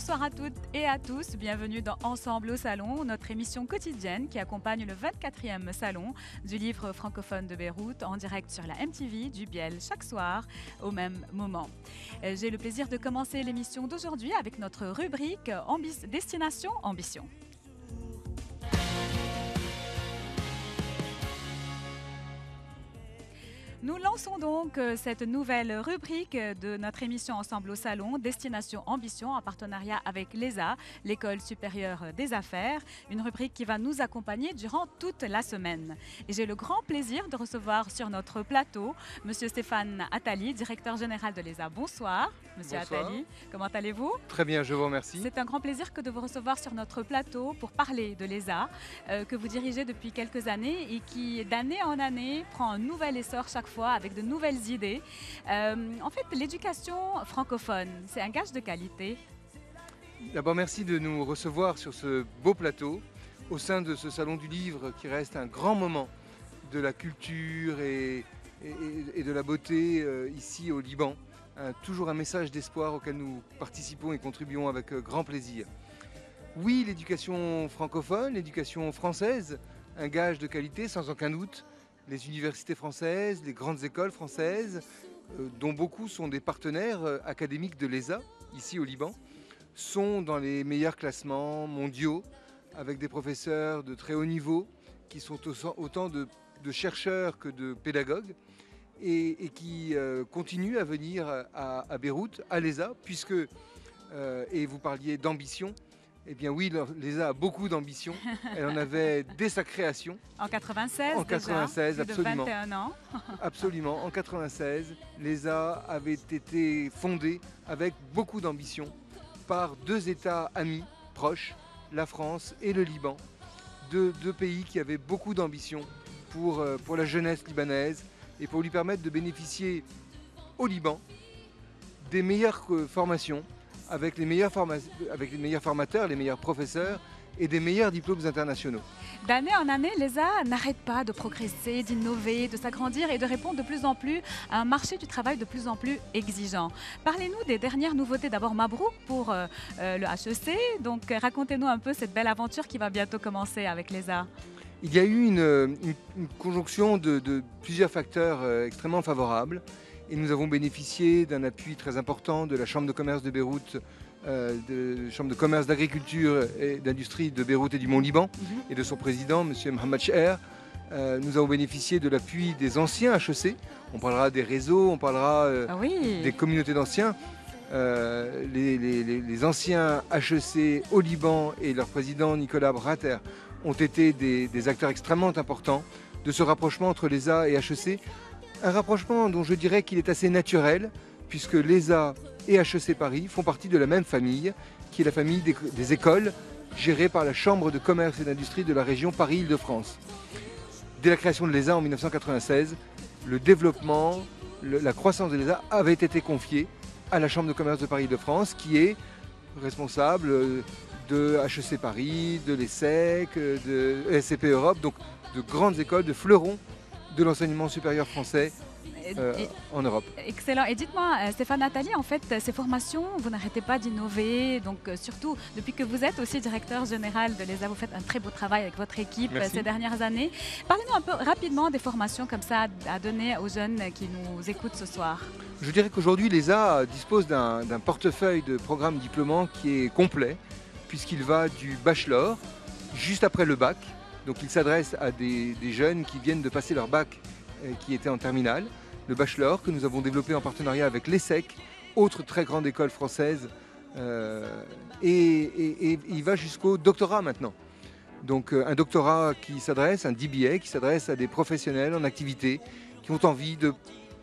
Bonsoir à toutes et à tous, bienvenue dans Ensemble au Salon, notre émission quotidienne qui accompagne le 24e salon du livre francophone de Beyrouth en direct sur la MTV du Biel chaque soir au même moment. J'ai le plaisir de commencer l'émission d'aujourd'hui avec notre rubrique Destination Ambition. Nous lançons donc cette nouvelle rubrique de notre émission Ensemble au Salon, Destination Ambition, en partenariat avec l'ESA, l'École supérieure des affaires, une rubrique qui va nous accompagner durant toute la semaine. Et j'ai le grand plaisir de recevoir sur notre plateau M. Stéphane Attali, directeur général de l'ESA. Bonsoir, M. Attali. Comment allez-vous? Très bien, je vous remercie. C'est un grand plaisir que de vous recevoir sur notre plateau pour parler de l'ESA, que vous dirigez depuis quelques années et qui, d'année en année, prend un nouvel essor chaque fois avec de nouvelles idées. En fait, l'éducation francophone, c'est un gage de qualité. D'abord, merci de nous recevoir sur ce beau plateau, au sein de ce salon du livre qui reste un grand moment de la culture et de la beauté ici au Liban. Toujours un message d'espoir auquel nous participons et contribuons avec grand plaisir. Oui, l'éducation francophone, l'éducation française, un gage de qualité sans aucun doute. Les universités françaises, les grandes écoles françaises, dont beaucoup sont des partenaires académiques de l'ESA, ici au Liban, sont dans les meilleurs classements mondiaux, avec des professeurs de très haut niveau, qui sont autant de chercheurs que de pédagogues, et qui continuent à venir à Beyrouth, à l'ESA, puisque, et vous parliez d'ambition, eh bien oui, l'ESA a beaucoup d'ambition. Elle en avait dès sa création. En 96 En 96, déjà, absolument. Plus de 21 ans. Absolument. En 96, l'ESA avait été fondée avec beaucoup d'ambition par deux États amis, proches, la France et le Liban. Deux pays qui avaient beaucoup d'ambition pour la jeunesse libanaise et pour lui permettre de bénéficier au Liban des meilleures formations, avec les meilleurs formateurs, les meilleurs professeurs et des meilleurs diplômes internationaux. D'année en année, l'ESA n'arrête pas de progresser, d'innover, de s'agrandir et de répondre de plus en plus à un marché du travail de plus en plus exigeant. Parlez-nous des dernières nouveautés. D'abord, Mabrouk pour le HEC. Donc, racontez-nous un peu cette belle aventure qui va bientôt commencer avec l'ESA. Il y a eu une conjonction de plusieurs facteurs extrêmement favorables. Et nous avons bénéficié d'un appui très important de la Chambre de commerce de Beyrouth, de la Chambre de commerce d'agriculture et d'industrie de Beyrouth et du Mont-Liban, et de son président, M. Mohamed Cheher. Nous avons bénéficié de l'appui des anciens HEC. On parlera des réseaux, on parlera des communautés d'anciens. Les anciens HEC au Liban et leur président Nicolas Brater ont été des acteurs extrêmement importants de ce rapprochement entre l'ESA et HEC. Un rapprochement dont je dirais qu'il est assez naturel, puisque l'ESA et HEC Paris font partie de la même famille, qui est la famille des écoles gérées par la Chambre de commerce et d'industrie de la région Paris-Île-de-France. Dès la création de l'ESA en 1996, le développement, la croissance de l'ESA avait été confiée à la Chambre de commerce de Paris-Île-de-France, qui est responsable de HEC Paris, de l'ESSEC, de SCP Europe, donc de grandes écoles, de fleurons de l'enseignement supérieur français en Europe. Excellent. Et dites-moi, Stéphane Attali, en fait, ces formations, vous n'arrêtez pas d'innover. Donc, surtout, depuis que vous êtes aussi directeur général de l'ESA, vous faites un très beau travail avec votre équipe ces dernières années. Parlez-nous un peu rapidement des formations comme ça à donner aux jeunes qui nous écoutent ce soir. Je dirais qu'aujourd'hui, l'ESA dispose d'un portefeuille de programmes diplômants qui est complet, puisqu'il va du bachelor juste après le bac. Donc il s'adresse à des jeunes qui viennent de passer leur bac qui était en terminale, le bachelor que nous avons développé en partenariat avec l'ESSEC, autre très grande école française, et il va jusqu'au doctorat maintenant. Donc un doctorat qui s'adresse, un DBA qui s'adresse à des professionnels en activité qui ont envie de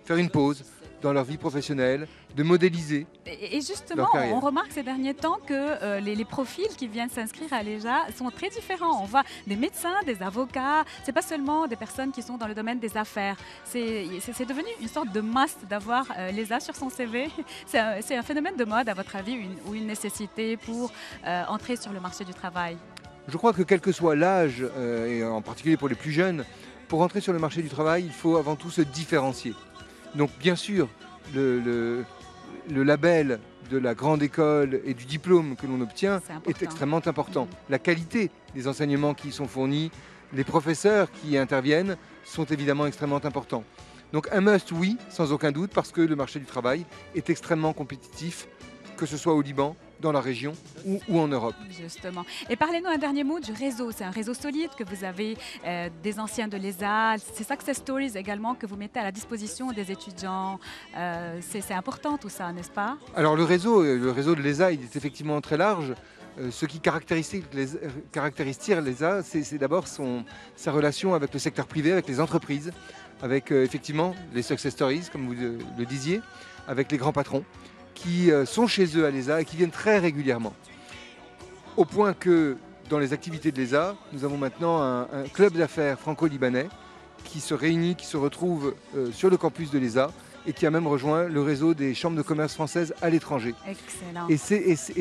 faire une pause dans leur vie professionnelle, de modéliser. Et justement, on remarque ces derniers temps que les profils qui viennent s'inscrire à l'ESA sont très différents. On voit des médecins, des avocats, c'est pas seulement des personnes qui sont dans le domaine des affaires. C'est devenu une sorte de must d'avoir l'ESA sur son CV. C'est un phénomène de mode, à votre avis, ou une nécessité pour entrer sur le marché du travail? Je crois que quel que soit l'âge, et en particulier pour les plus jeunes, pour entrer sur le marché du travail, il faut avant tout se différencier. Donc bien sûr, le label de la grande école et du diplôme que l'on obtient est extrêmement important. La qualité des enseignements qui y sont fournis, les professeurs qui y interviennent sont évidemment extrêmement importants. Donc un must, oui, sans aucun doute, parce que le marché du travail est extrêmement compétitif, que ce soit au Liban, dans la région ou en Europe. Justement. Et parlez-nous un dernier mot du réseau. C'est un réseau solide que vous avez, des anciens de l'ESA. C'est Success Stories également que vous mettez à la disposition des étudiants. C'est important tout ça, n'est-ce pas? Alors le réseau de l'ESA, il est effectivement très large. Ce qui caractérise l'ESA, c'est d'abord sa relation avec le secteur privé, avec les entreprises, avec effectivement les Success Stories, comme vous le disiez, avec les grands patrons qui sont chez eux à l'ESA et qui viennent très régulièrement. Au point que dans les activités de l'ESA, nous avons maintenant un club d'affaires franco-libanais qui se réunit, qui se retrouve sur le campus de l'ESA et qui a même rejoint le réseau des chambres de commerce françaises à l'étranger. Excellent. Et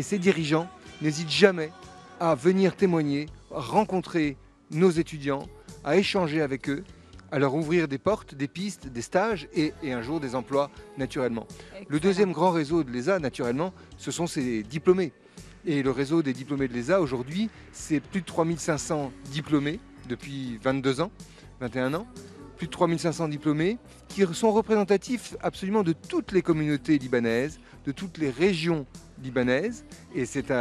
ces dirigeants n'hésitent jamais à venir témoigner, à rencontrer nos étudiants, à échanger avec eux, à leur ouvrir des portes, des pistes, des stages et un jour des emplois naturellement. Excellent. Le deuxième grand réseau de l'ESA, naturellement, ce sont ses diplômés. Et le réseau des diplômés de l'ESA, aujourd'hui, c'est plus de 3500 diplômés depuis 22 ans, 21 ans. Plus de 3500 diplômés qui sont représentatifs absolument de toutes les communautés libanaises, de toutes les régions libanaises. Et c'est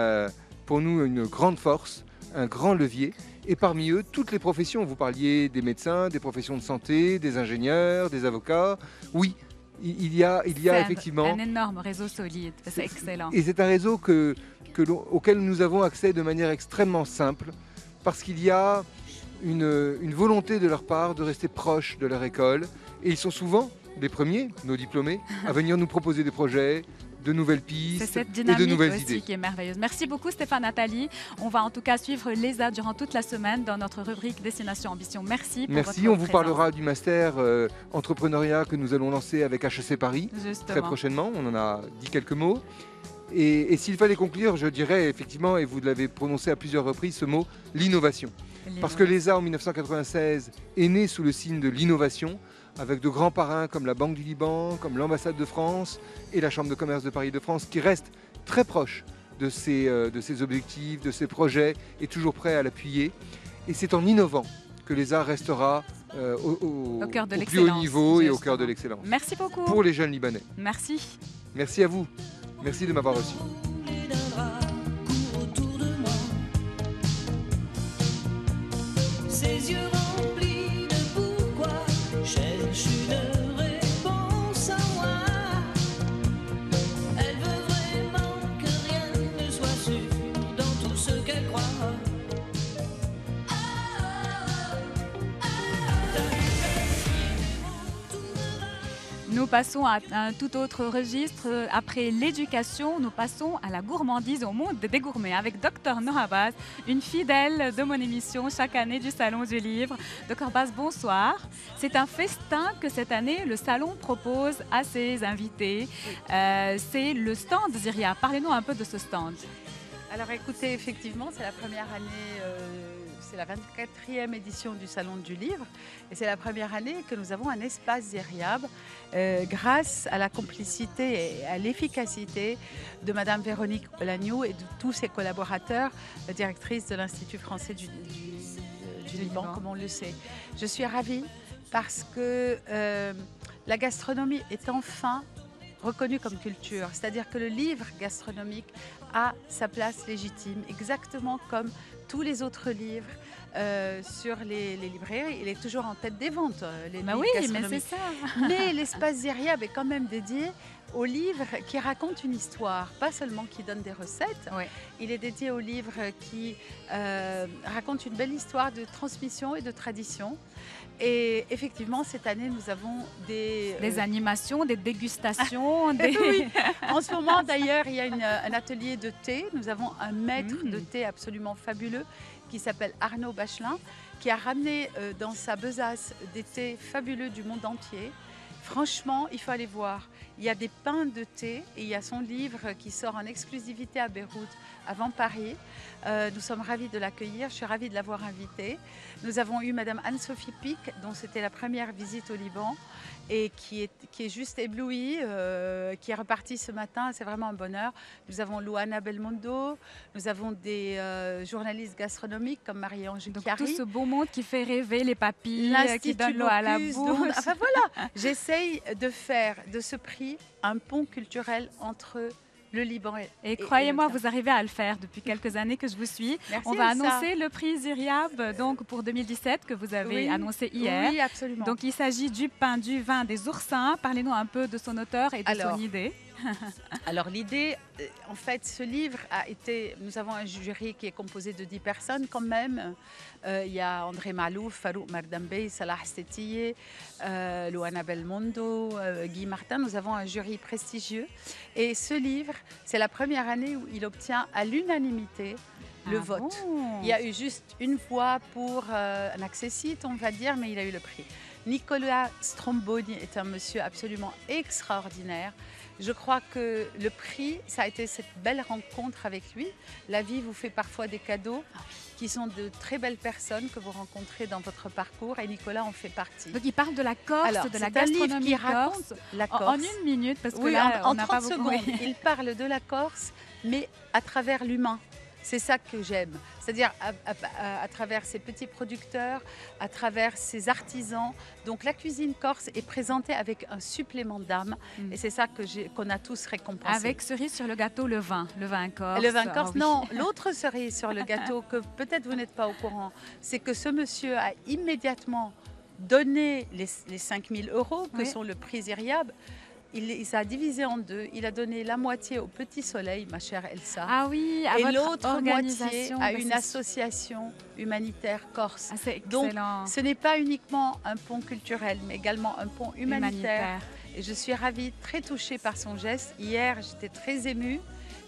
pour nous une grande force, un grand levier. Et parmi eux, toutes les professions. Vous parliez des médecins, des professions de santé, des ingénieurs, des avocats. Oui, il y a effectivement un énorme réseau solide. C'est excellent. Et c'est un réseau auquel nous avons accès de manière extrêmement simple parce qu'il y a une volonté de leur part de rester proches de leur école. Et ils sont souvent les premiers, nos diplômés, à venir nous proposer des projets, de nouvelles pistes et de nouvelles idées. Qui est merveilleuse. Merci beaucoup Stéphane Nathalie. On va en tout cas suivre l'ESA durant toute la semaine dans notre rubrique Destination Ambition. Merci pour votre on vous présence. parlera du master entrepreneuriat que nous allons lancer avec HEC Paris. Justement. Très prochainement. On en a dit quelques mots. Et s'il fallait conclure, je dirais effectivement, et vous l'avez prononcé à plusieurs reprises, ce mot, l'innovation. Parce que l'ESA en 1996 est né sous le signe de l'innovation, avec de grands parrains comme la Banque du Liban, comme l'ambassade de France et la Chambre de commerce de Paris de France, qui restent très proches de ces objectifs, de ces projets, et toujours prêts à l'appuyer. Et c'est en innovant que l'ESA restera au plus haut niveau et au cœur de l'excellence. Merci beaucoup. Pour les jeunes Libanais. Merci. Merci à vous. Merci de m'avoir reçu. Ses yeux remplis de pourquoi cherche une réponse à moi. Elle veut vraiment que rien ne soit sûr dans tout ce qu'elle croit. Nous passons à un tout autre registre. Après l'éducation, nous passons à la gourmandise, au monde des gourmets avec Dr Noha Baz, une fidèle de mon émission chaque année du Salon du Livre. Dr Baz, bonsoir. C'est un festin que cette année le Salon propose à ses invités. C'est le stand Ziria. Parlez-nous un peu de ce stand. Alors écoutez, effectivement, c'est la première année, c'est la 24e édition du Salon du Livre et c'est la première année que nous avons un espace Zériab grâce à la complicité et à l'efficacité de Madame Véronique Olagnou et de tous ses collaborateurs, la directrice de l'Institut français du Liban, comme on le sait. Je suis ravie parce que la gastronomie est enfin reconnue comme culture, c'est-à-dire que le livre gastronomique a sa place légitime, exactement comme tous les autres livres sur les librairies. Il est toujours en tête des ventes, les livres gastronomiques. Mais c'est ça. Mais l'espace Zériab est quand même dédié aux livres qui racontent une histoire, pas seulement qui donnent des recettes. Oui. Il est dédié aux livres qui racontent une belle histoire de transmission et de tradition. Et effectivement, cette année, nous avons des animations, des dégustations. Oui. En ce moment, d'ailleurs, il y a un atelier de thé. Nous avons un maître de thé absolument fabuleux qui s'appelle Arnaud Bachelin, qui a ramené dans sa besace des thés fabuleux du monde entier. Franchement, il faut aller voir. Il y a des pains de thé et il y a son livre qui sort en exclusivité à Beyrouth avant Paris. Nous sommes ravis de l'accueillir, je suis ravie de l'avoir invitée. Nous avons eu Madame Anne-Sophie Pic, dont c'était la première visite au Liban et qui est juste éblouie, qui est repartie ce matin, c'est vraiment un bonheur. Nous avons Louana Belmondo, nous avons des journalistes gastronomiques comme Marie-Ange Donc Chiari. tout ce beau monde qui fait rêver les papilles, qui L'Institut donne l'eau à la Bocuse, bouche. Enfin voilà, j'essaye de faire de ce prix un pont culturel entre le Liban Et croyez-moi, le vous arrivez à le faire depuis quelques années que je vous suis. Merci, On va Elsa. annoncer le prix Ziryab donc pour 2017 que vous avez Oui, annoncé hier. Oui, absolument. Donc il s'agit du pain, du vin, des oursins. Parlez-nous un peu de son auteur et de Alors, son idée. Alors l'idée, en fait, ce livre a été... Nous avons un jury qui est composé de 10 personnes quand même. Il y a André Malouf, Farouk Mardambey, Salah Stetiye, Louana Belmondo, Guy Martin. Nous avons un jury prestigieux. Et ce livre, c'est la première année où il obtient à l'unanimité le Ah vote. bon? Il y a eu juste une voix pour un accessite, on va dire, mais il a eu le prix. Nicolas Stromboni est un monsieur absolument extraordinaire. Je crois que le prix, ça a été cette belle rencontre avec lui. La vie vous fait parfois des cadeaux qui sont de très belles personnes que vous rencontrez dans votre parcours et Nicolas en fait partie. Donc il parle de la Corse, Alors, de la c'est un livre gastronomie qui raconte corse. la Corse. En une minute, parce que Oui, là, en on n'a pas 30 beaucoup. secondes, il parle de la Corse, mais à travers l'humain. C'est ça que j'aime. C'est-à-dire à travers ces petits producteurs, à travers ces artisans. Donc la cuisine corse est présentée avec un supplément d'âme. Et c'est ça qu'on a tous récompensé. Avec cerise sur le gâteau, le vin corse. Le vin corse, Ah oui. non. L'autre cerise sur le gâteau que peut-être vous n'êtes pas au courant, c'est que ce monsieur a immédiatement donné les 5 000 € que Oui. sont le prix Ziryab. Il s'est divisé en deux. Il a donné la moitié au Petit Soleil, ma chère Elsa. Ah oui, à et votre l'autre moitié organisation. à bah, une c'est- association humanitaire corse. Ah, c'est Donc, excellent. Ce n'est pas uniquement un pont culturel, mais également un pont humanitaire. Humanitaire. Et je suis ravie, très touchée par son geste. Hier, j'étais très émue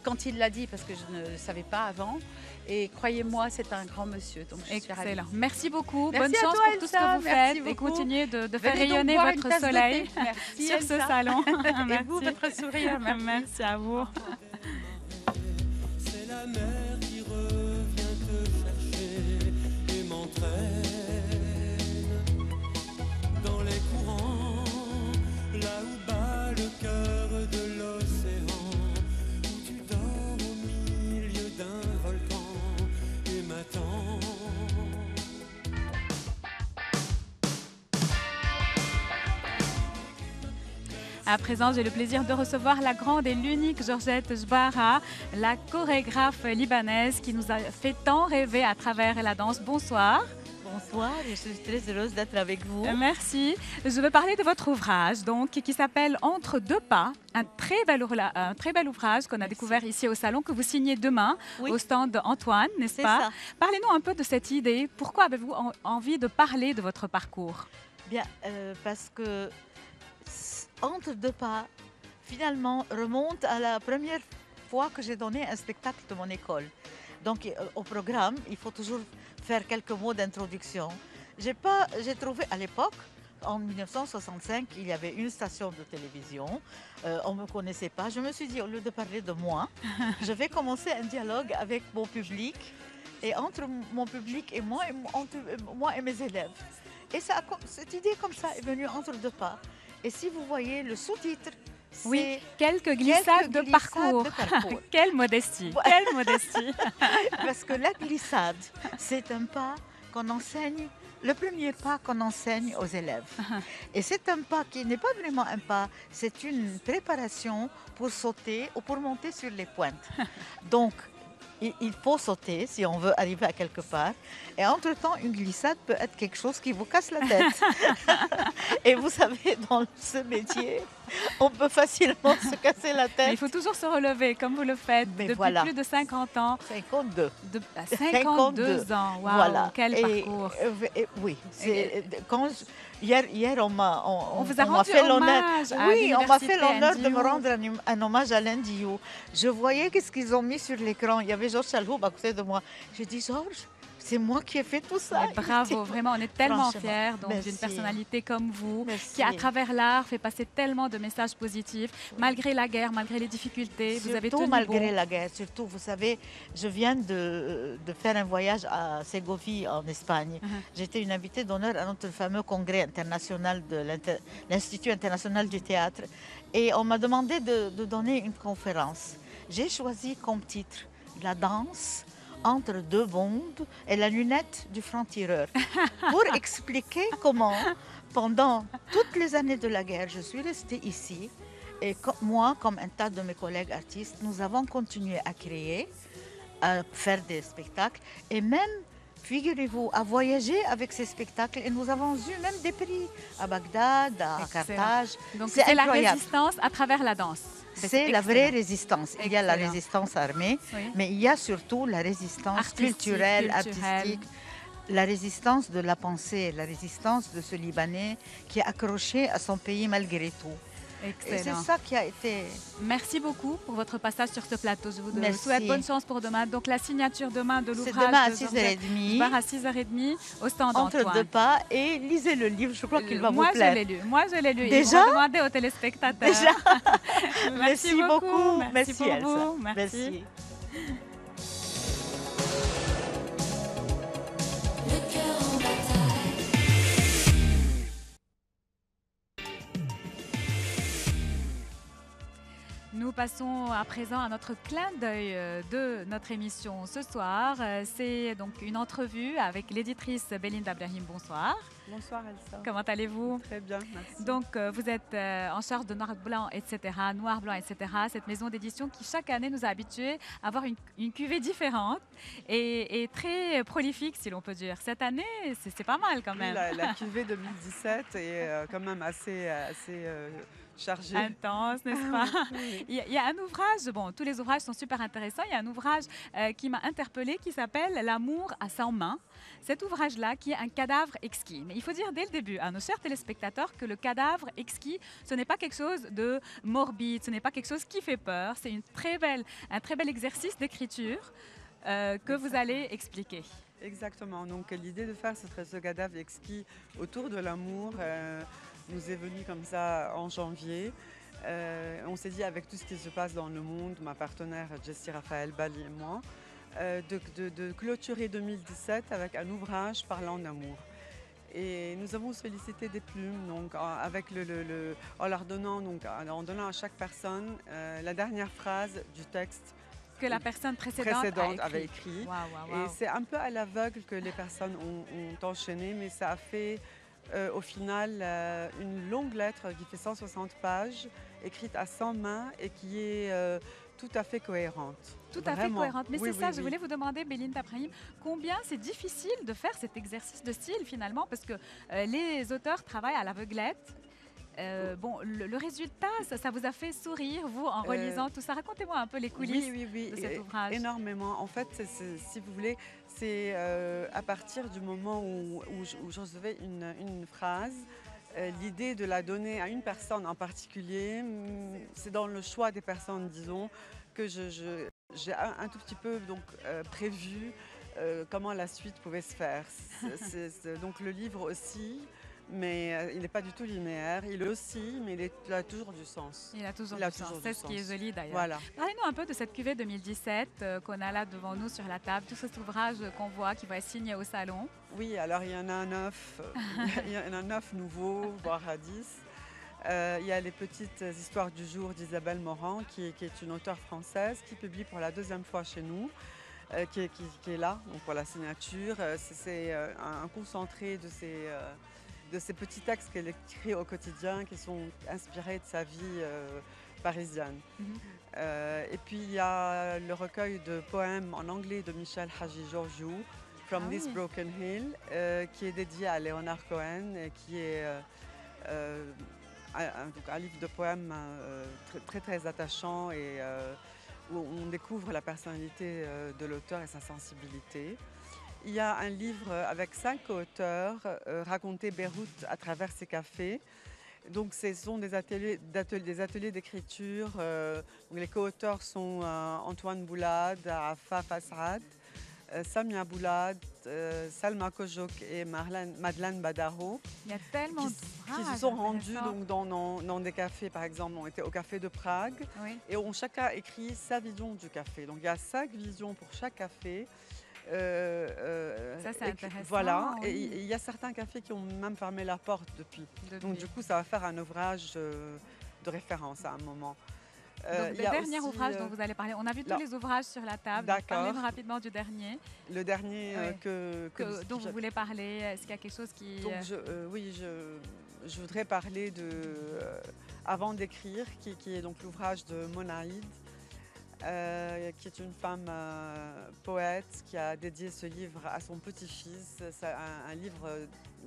quand il l'a dit, parce que je ne le savais pas avant. Et croyez-moi, c'est un grand monsieur. Donc je suis ravie. Excellent. Merci beaucoup. Merci Bonne à chance toi, pour tout ce Elsa. que vous Merci faites et beaucoup. continuez de faire Venez donc rayonner boire une votre tasse de soleil thé. Merci, sur ce Elsa. salon. Et vous, Merci. votre sourire. Merci. Merci à vous. C'est la mer qui revient te chercher et m'entraîne dans les courants, là où bat le cœur de l'océan, où tu dors au milieu d'un volcan et m'attends. À présent, j'ai le plaisir de recevoir la grande et l'unique Georgette Jbara, la chorégraphe libanaise qui nous a fait tant rêver à travers la danse. Bonsoir. Bonsoir, je suis très heureuse d'être avec vous. Merci. Je veux parler de votre ouvrage donc, qui s'appelle Entre deux pas, un très bel ouvrage qu'on a découvert ici au salon, que vous signez demain Oui. au stand Antoine, n'est-ce C'est pas? ça. Parlez-nous un peu de cette idée. Pourquoi avez-vous envie de parler de votre parcours? Bien, parce que Entre deux pas, finalement, remonte à la première fois que j'ai donné un spectacle de mon école. Donc, au programme, il faut toujours faire quelques mots d'introduction. J'ai trouvé à l'époque, en 1965, il y avait une station de télévision. On ne me connaissait pas. Je me suis dit, au lieu de parler de moi, je vais commencer un dialogue avec mon public. Et entre mon public et moi, entre moi et mes élèves. Et cette idée comme ça est venue entre deux pas. Et si vous voyez le sous-titre, c'est Oui, quelques glissades de parcours. de parcours. Quelle modestie, Ouais. quelle modestie. Parce que la glissade, c'est un pas qu'on enseigne, le premier pas qu'on enseigne aux élèves. Et c'est un pas qui n'est pas vraiment un pas, c'est une préparation pour sauter ou pour monter sur les pointes. Donc, il faut sauter si on veut arriver à quelque part. Et entre-temps, une glissade peut être quelque chose qui vous casse la tête. Et vous savez, dans ce métier, on peut facilement se casser la Mais il tête. faut toujours se relever comme vous le faites Mais depuis voilà. plus de 50 ans. 52. De 52 ans, waouh, quel parcours. Oui, hier on vous a m'a rendu fait l'honneur. hommage à Oui, on m'a fait l'université l'honneur de me NDU. rendre un hommage à l'Indiou. Je voyais qu'est-ce qu'ils ont mis sur l'écran. Il y avait Georges Chalhoub à côté de moi. J'ai dit, Georges, c'est moi qui ai fait tout ça. Mais bravo, vraiment, on est tellement Franchement, fiers d'une merci. personnalité comme vous, Merci. qui à travers l'art fait passer tellement de messages positifs, malgré la guerre, malgré les difficultés. Vous avez Surtout tenu malgré bon. la guerre, surtout, vous savez, je viens de faire un voyage à Ségovie en Espagne. J'étais une invitée d'honneur à notre fameux congrès international de l'Institut international du théâtre et on m'a demandé de donner une conférence. J'ai choisi comme titre la danse entre deux bombes et la lunette du franc-tireur pour expliquer comment, pendant toutes les années de la guerre, je suis restée ici. Et moi, comme un tas de mes collègues artistes, nous avons continué à créer, à faire des spectacles et même, figurez-vous, à voyager avec ces spectacles. Et nous avons eu même des prix à Bagdad, à Excellent. Carthage. Donc C'est c'est la incroyable. résistance à travers la danse. C'est la vraie résistance. Il y a la Excellent. résistance armée, Oui. mais il y a surtout la résistance Artistique, culturelle, culturelle. artistique, la résistance de la pensée, la résistance de ce Libanais qui est accroché à son pays malgré tout. Et c'est Excellent. ça qui a été... Merci beaucoup pour votre passage sur ce plateau. Je vous Merci. souhaite bonne chance pour demain. Donc la signature demain de C'est l'ouvrage demain à de 6h30. part à 6h30 au stand Entre Antoine. deux pas et lisez le livre, je crois qu'il va Moi, vous plaire. je l'ai lu. Moi, je l'ai lu. Déjà? Ils vont demander aux téléspectateurs. Déjà. Merci beaucoup. Merci pour Elsa. vous. Merci. Merci. Nous passons à présent à notre clin d'œil de notre émission ce soir. C'est donc une entrevue avec l'éditrice Belinda Brahim. Bonsoir. Bonsoir Elsa. Comment allez-vous? Très bien, merci. Donc, vous êtes en charge de Noir Blanc, etc., Noir Blanc, etc., cette maison d'édition qui, chaque année, nous a habitués à avoir une cuvée différente et très prolifique, si l'on peut dire. Cette année, c'est pas mal quand Oui, même. la cuvée 2017 est quand même assez chargée. Intense, n'est-ce pas? Oui. Il y a un ouvrage, bon, tous les ouvrages sont super intéressants. Il y a un ouvrage qui m'a interpellée qui s'appelle L'amour à 100 mains. Cet ouvrage-là qui est un cadavre exquis. Mais il faut dire dès le début à nos chers téléspectateurs que le cadavre exquis, ce n'est pas quelque chose de morbide, ce n'est pas quelque chose qui fait peur. C'est un très bel exercice d'écriture que vous allez expliquer. Exactement. Donc l'idée de faire ce cadavre exquis autour de l'amour nous est venue comme ça en janvier. On s'est dit avec tout ce qui se passe dans le monde, ma partenaire Jessie Raphaël Bali et moi, de clôturer 2017 avec un ouvrage parlant d'amour. Et nous avons sollicité des plumes, donc avec en leur donnant, donc, en donnant à chaque personne la dernière phrase du texte Que la personne précédente avait écrit. Waouh, waouh, waouh. Et c'est un peu à l'aveugle que les personnes ont enchaîné, mais ça a fait au final une longue lettre qui fait 160 pages, écrite à 100 mains et qui est tout à fait cohérente. Tout à fait Vraiment. cohérente. Mais Oui, c'est oui, ça, oui. je voulais vous demander, Belinda Brahim, combien c'est difficile de faire cet exercice de style finalement, parce que les auteurs travaillent à l'aveuglette. Bon, le résultat, ça vous a fait sourire, vous, en relisant tout ça. Racontez-moi un peu les coulisses Oui, de cet ouvrage. énormément. En fait, si vous voulez, c'est à partir du moment où je recevais une phrase, l'idée de la donner à une personne en particulier, c'est dans le choix des personnes, disons, que j'ai un tout petit peu donc, prévu comment la suite pouvait se faire. Donc le livre aussi, mais il n'est pas du tout linéaire. Il aussi, mais il a toujours du sens. Il a toujours Il a du sens. toujours C'est du ce qui est sens. joli d'ailleurs. Voilà. Parlez-nous un peu de cette cuvée 2017 qu'on a là devant nous sur la table, tout cet ouvrage qu'on voit qui va être signé au salon. Oui, alors il y en a 9, il y en a 9 nouveaux, voire à 10. Il y a les petites histoires du jour d'Isabelle Morand, qui est une auteure française qui publie pour la deuxième fois chez nous, qui est là donc pour la signature. C'est un concentré de ces petits textes qu'elle écrit au quotidien qui sont inspirés de sa vie parisienne. Et puis il y a le recueil de poèmes en anglais de Michel Haji Georgiou, From This Broken Hill, qui est dédié à Leonard Cohen et qui est un livre de poèmes très attachant et où on découvre la personnalité de l'auteur et sa sensibilité. Il y a un livre avec 5 auteurs, raconter Beyrouth à travers ses cafés. Donc ce sont des ateliers d'écriture. Les co-auteurs sont Antoine Boulad, Afaf Asrad, Samia Boulad, Salma Kojok et Madeleine Badaro, Il y a tellement qui d'ouvrages se sont rendus intéressants. donc, dans des cafés, par exemple, ont été au café de Prague Oui. et ont chacun écrit sa vision du café. Donc il y a 5 visions pour chaque café. Ça, c'est intéressant, Voilà, oui. et il y a certains cafés qui ont même fermé la porte depuis. Donc Depuis. du coup, ça va faire un ouvrage de référence à un moment. Donc, Il le y a dernier aussi, ouvrage dont vous allez parler, on a vu tous là. les ouvrages sur la table. D'accord. Parlez-nous rapidement du dernier le dernier Oui. Dont vous je- voulez parler. Est-ce qu'il y a quelque chose qui... Donc oui, je voudrais parler de Avant d'écrire, qui est donc l'ouvrage de Monaïd, qui est une femme poète qui a dédié ce livre à son petit-fils. C'est un livre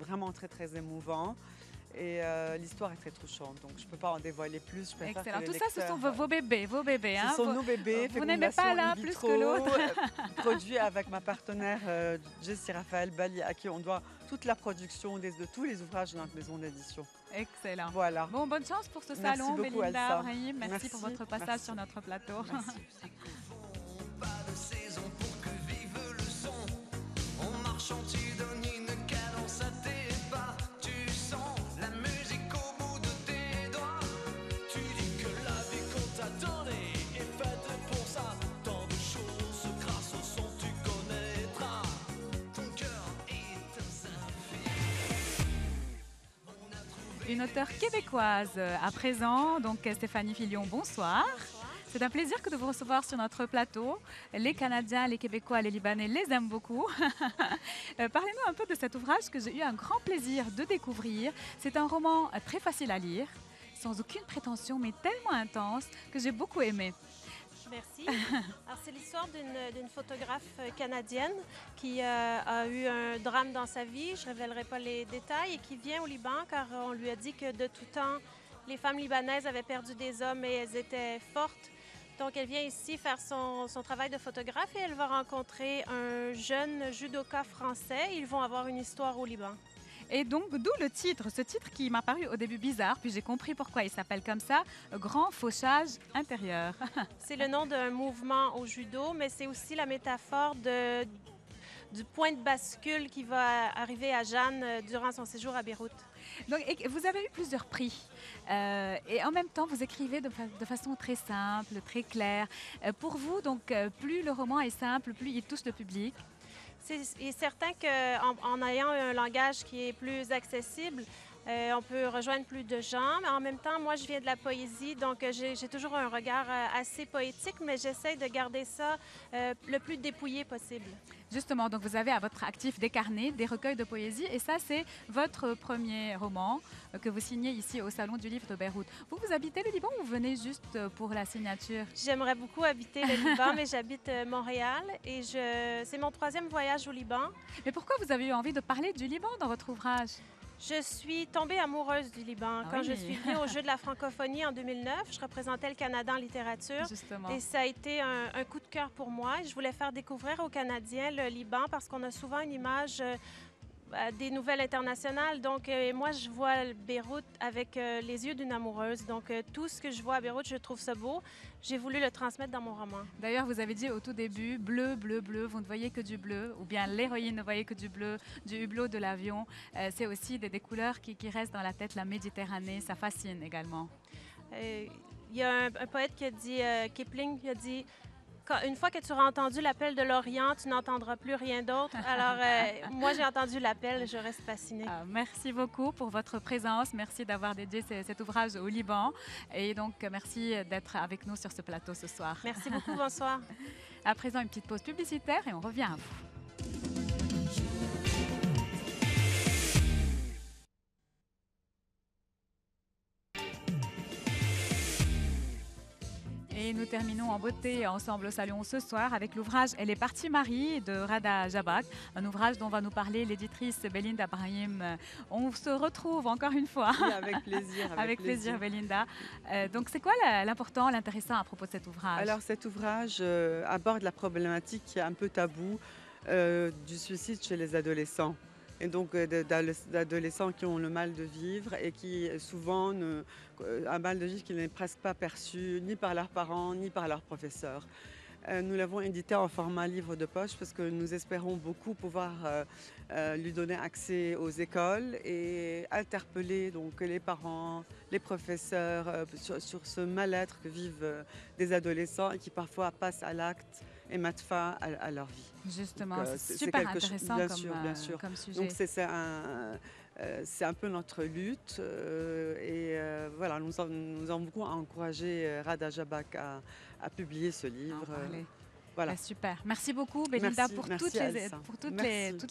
vraiment très très émouvant et l'histoire est très touchante. Donc je ne peux pas en dévoiler plus. Je préfère Excellent. que Tout les ça, ce sont lecteurs, vos bébés. ce Hein, sont nos bébés. vous n'aimez pas fécondation l'un in plus vitro, que l'autre. produit avec ma partenaire Jessie Raphaël Bali, à qui on doit toute la production de tous les ouvrages de notre maison d'édition. Excellent. Voilà. Bon, bonne chance pour ce Merci salon, beaucoup, Belinda, Elsa. Brahim. Merci pour Merci, votre passage merci. sur notre plateau. Pas de saison pour que vive le son. En marchant, tu donnes une cadence à tes pas. Tu sens la musique au bout de tes doigts. Tu dis que la vie qu'on t'a donnée est faite pour ça. Tant de choses grâce au son, tu connaîtras. Ton cœur est un saphir. Une auteure québécoise à présent, donc Stéphanie Filion, bonsoir. C'est un plaisir que de vous recevoir sur notre plateau. Les Canadiens, les Québécois, les Libanais les aiment beaucoup. Parlez-nous un peu de cet ouvrage que j'ai eu un grand plaisir de découvrir. C'est un roman très facile à lire, sans aucune prétention, mais tellement intense que j'ai beaucoup aimé. Merci. Alors, c'est l'histoire d'une photographe canadienne qui a eu un drame dans sa vie. Je ne révélerai pas les détails et qui vient au Liban car on lui a dit que de tout temps, les femmes libanaises avaient perdu des hommes et elles étaient fortes. Donc, elle vient ici faire son travail de photographe et elle va rencontrer un jeune judoka français. Ils vont avoir une histoire au Liban. Et donc, d'où le titre, ce titre qui m'a paru au début bizarre, puis j'ai compris pourquoi il s'appelle comme ça, Grand fauchage intérieur. C'est le nom d'un mouvement au judo, mais c'est aussi la métaphore du point de bascule qui va arriver à Jeanne durant son séjour à Beyrouth. Donc, et vous avez eu plusieurs prix. Et en même temps, vous écrivez de façon très simple, très claire. Pour vous, donc, plus le roman est simple, plus il touche le public. Il est certain qu'en ayant un langage qui est plus accessible, on peut rejoindre plus de gens. Mais en même temps, moi, je viens de la poésie, donc j'ai toujours un regard assez poétique, mais j'essaie de garder ça le plus dépouillé possible. Justement, donc vous avez à votre actif des carnets, des recueils de poésie, et ça, c'est votre premier roman que vous signez ici au Salon du Livre de Beyrouth. Vous habitez le Liban ou vous venez juste pour la signature? J'aimerais beaucoup habiter le Liban, mais j'habite Montréal et c'est mon 3e voyage au Liban. Mais pourquoi vous avez eu envie de parler du Liban dans votre ouvrage? Je suis tombée amoureuse du Liban. Ah Quand oui. je suis venue au Jeu de la francophonie en 2009, je représentais le Canada en littérature. Justement. Et ça a été un coup de cœur pour moi. Je voulais faire découvrir aux Canadiens le Liban parce qu'on a souvent une image des nouvelles internationales. Donc, moi, je vois Beyrouth avec les yeux d'une amoureuse. Donc, tout ce que je vois à Beyrouth, je trouve ça beau. J'ai voulu le transmettre dans mon roman. D'ailleurs, vous avez dit au tout début, bleu, bleu, bleu, vous ne voyez que du bleu, ou bien l'héroïne ne voyait que du bleu, du hublot de l'avion. C'est aussi des couleurs qui restent dans la tête, la Méditerranée, ça fascine également. Il y a un poète qui a dit, Kipling, qui a dit une fois que tu auras entendu l'appel de l'Orient, tu n'entendras plus rien d'autre. Alors, moi, j'ai entendu l'appel, je reste fascinée. Merci beaucoup pour votre présence. Merci d'avoir dédié cet ouvrage au Liban. Et donc, merci d'être avec nous sur ce plateau ce soir. Merci beaucoup, bonsoir. À présent, une petite pause publicitaire et on revient à vous. Et nous terminons en beauté ensemble au salon ce soir avec l'ouvrage Elle est partie Marie de Rada Jabak, un ouvrage dont va nous parler l'éditrice Belinda Brahim. On se retrouve encore une fois. Oui, avec plaisir. Avec plaisir, Belinda. Donc c'est quoi l'important, l'intéressant à propos de cet ouvrage? Alors cet ouvrage aborde la problématique qui est un peu taboue du suicide chez les adolescents. Et donc d'adolescents qui ont le mal de vivre et qui souvent, un mal de vivre qui n'est presque pas perçu ni par leurs parents ni par leurs professeurs. Nous l'avons édité en format livre de poche parce que nous espérons beaucoup pouvoir lui donner accès aux écoles et interpeller donc les parents, les professeurs sur ce mal-être que vivent des adolescents et qui parfois passent à l'acte et mettent fin à leur vie. Justement, Donc, c'est super intéressant bien comme, sûr, bien sûr. comme sujet. Donc c'est un peu notre lutte voilà, nous avons beaucoup encouragé Rada Jabak à publier ce livre. Voilà. Super. Merci beaucoup, Belinda, pour toutes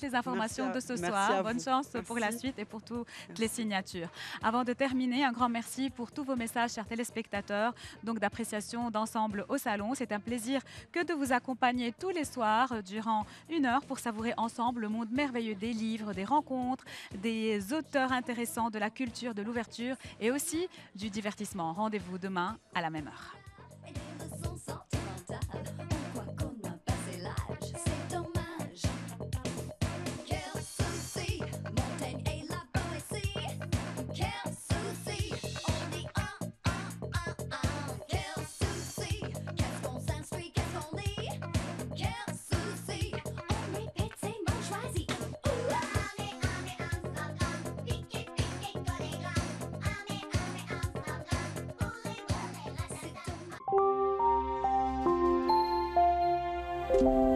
les informations de ce soir. Bonne chance pour la suite et pour toutes les signatures. Avant de terminer, un grand merci pour tous vos messages, chers téléspectateurs, donc d'appréciation d'ensemble au salon. C'est un plaisir que de vous accompagner tous les soirs durant 1 heure pour savourer ensemble le monde merveilleux des livres, des rencontres, des auteurs intéressants, de la culture, de l'ouverture et aussi du divertissement. Rendez-vous demain à la même heure. Thank you.